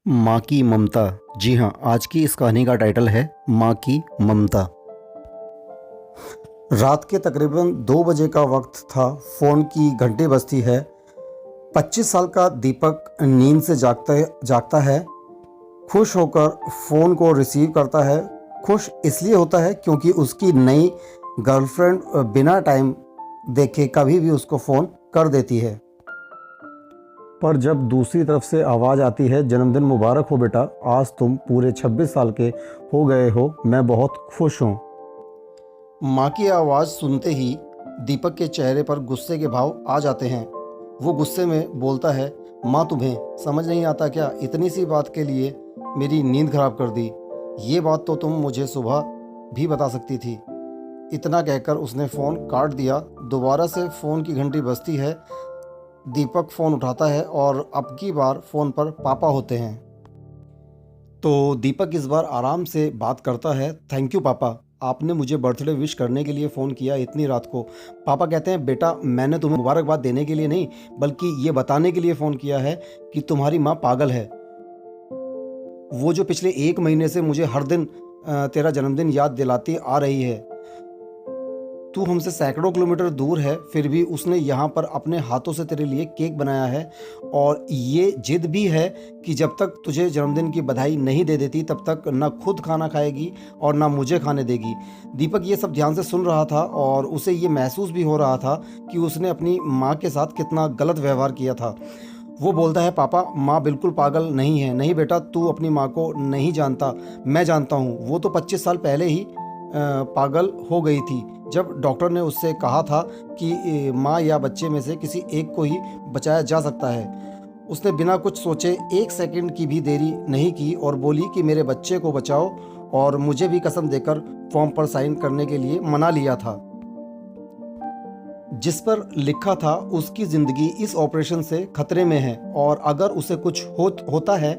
माँ की ममता। जी हाँ, आज की इस कहानी का टाइटल है माँ की ममता। रात के तकरीबन 2 बजे का वक्त था। फ़ोन की घंटी बजती है। 25 साल का दीपक नींद से जागता है। खुश होकर फ़ोन को रिसीव करता है। खुश इसलिए होता है क्योंकि उसकी नई गर्लफ्रेंड बिना टाइम देखे कभी भी उसको फ़ोन कर देती है। पर जब दूसरी तरफ से आवाज़ आती है, जन्मदिन मुबारक हो बेटा, आज तुम पूरे 26 साल के हो गए हो, मैं बहुत खुश हूँ। माँ की आवाज़ सुनते ही दीपक के चेहरे पर गुस्से के भाव आ जाते हैं। वो गुस्से में बोलता है, माँ तुम्हें समझ नहीं आता क्या? इतनी सी बात के लिए मेरी नींद खराब कर दी। ये बात तो तुम मुझे सुबह भी बता सकती थी। इतना कहकर उसने फ़ोन काट दिया। दोबारा से फ़ोन की घंटी बजती है। दीपक फ़ोन उठाता है और अब की बार फ़ोन पर पापा होते हैं। तो दीपक इस बार आराम से बात करता है। थैंक यू पापा, आपने मुझे बर्थडे विश करने के लिए फ़ोन किया इतनी रात को। पापा कहते हैं, बेटा मैंने तुम्हें मुबारकबाद देने के लिए नहीं बल्कि ये बताने के लिए फ़ोन किया है कि तुम्हारी माँ पागल है। वो जो पिछले 1 महीने से मुझे हर दिन तेरा जन्मदिन याद दिलाती आ रही है। तू हमसे सैकड़ों किलोमीटर दूर है, फिर भी उसने यहाँ पर अपने हाथों से तेरे लिए केक बनाया है और ये जिद भी है कि जब तक तुझे जन्मदिन की बधाई नहीं दे देती तब तक ना खुद खाना खाएगी और ना मुझे खाने देगी। दीपक ये सब ध्यान से सुन रहा था और उसे ये महसूस भी हो रहा था कि उसने अपनी माँ के साथ कितना गलत व्यवहार किया था। वो बोलता है, पापा माँ बिल्कुल पागल नहीं है। नहीं बेटा, तू अपनी माँ को नहीं जानता, मैं जानता हूँ। वो तो 25 साल पहले ही पागल हो गई थी जब डॉक्टर ने उससे कहा था कि माँ या बच्चे में से किसी एक को ही बचाया जा सकता है। उसने बिना कुछ सोचे 1 सेकंड की भी देरी नहीं की और बोली कि मेरे बच्चे को बचाओ, और मुझे भी कसम देकर फॉर्म पर साइन करने के लिए मना लिया था जिस पर लिखा था उसकी ज़िंदगी इस ऑपरेशन से खतरे में है और अगर उसे कुछ होता है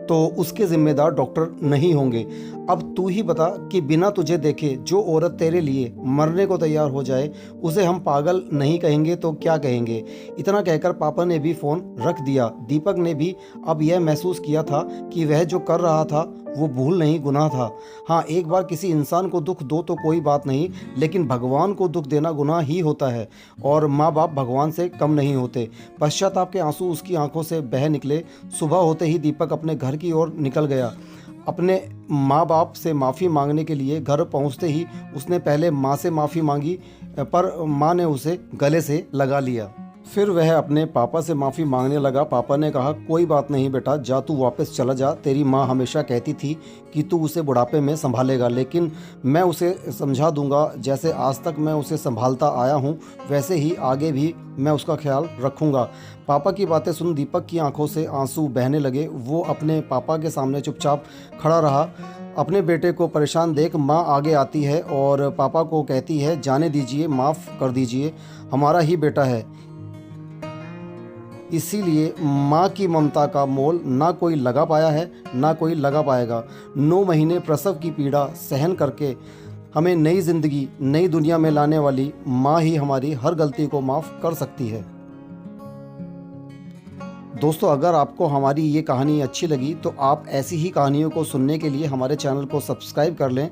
तो उसके ज़िम्मेदार डॉक्टर नहीं होंगे। अब तू ही बता कि बिना तुझे देखे जो औरत तेरे लिए मरने को तैयार हो जाए उसे हम पागल नहीं कहेंगे तो क्या कहेंगे? इतना कहकर पापा ने भी फ़ोन रख दिया। दीपक ने भी अब यह महसूस किया था कि वह जो कर रहा था वो भूल नहीं, गुनाह था। हाँ, एक बार किसी इंसान को दुख दो तो कोई बात नहीं, लेकिन भगवान को दुख देना गुनाह ही होता है और माँ बाप भगवान से कम नहीं होते। पश्चाताप के आंसू उसकी आंखों से बह निकले। सुबह होते ही दीपक अपने घर की ओर निकल गया। अपने माँ बाप से माफ़ी मांगने के लिए घर पहुँचते ही उसने पहले माँ से माफ़ी मांगी, पर माँ ने उसे गले से लगा लिया। फिर वह अपने पापा से माफ़ी मांगने लगा। पापा ने कहा, कोई बात नहीं बेटा, जा तू वापस चला जा। तेरी माँ हमेशा कहती थी कि तू उसे बुढ़ापे में संभालेगा, लेकिन मैं उसे समझा दूंगा। जैसे आज तक मैं उसे संभालता आया हूँ वैसे ही आगे भी मैं उसका ख्याल रखूँगा। पापा की बातें सुन दीपक की आंखों से आंसू बहने लगे। वो अपने पापा के सामने चुपचाप खड़ा रहा। अपने बेटे को परेशान देख माँ आगे आती है और पापा को कहती है, जाने दीजिए, माफ़ कर दीजिए, हमारा ही बेटा है। इसीलिए माँ की ममता का मोल ना कोई लगा पाया है ना कोई लगा पाएगा। 9 महीने प्रसव की पीड़ा सहन करके हमें नई ज़िंदगी नई दुनिया में लाने वाली माँ ही हमारी हर गलती को माफ़ कर सकती है। दोस्तों, अगर आपको हमारी ये कहानी अच्छी लगी तो आप ऐसी ही कहानियों को सुनने के लिए हमारे चैनल को सब्सक्राइब कर लें।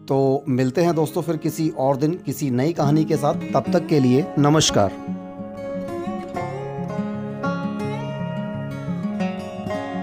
तो मिलते हैं दोस्तों फिर किसी और दिन किसी नई कहानी के साथ। तब तक के लिए नमस्कार।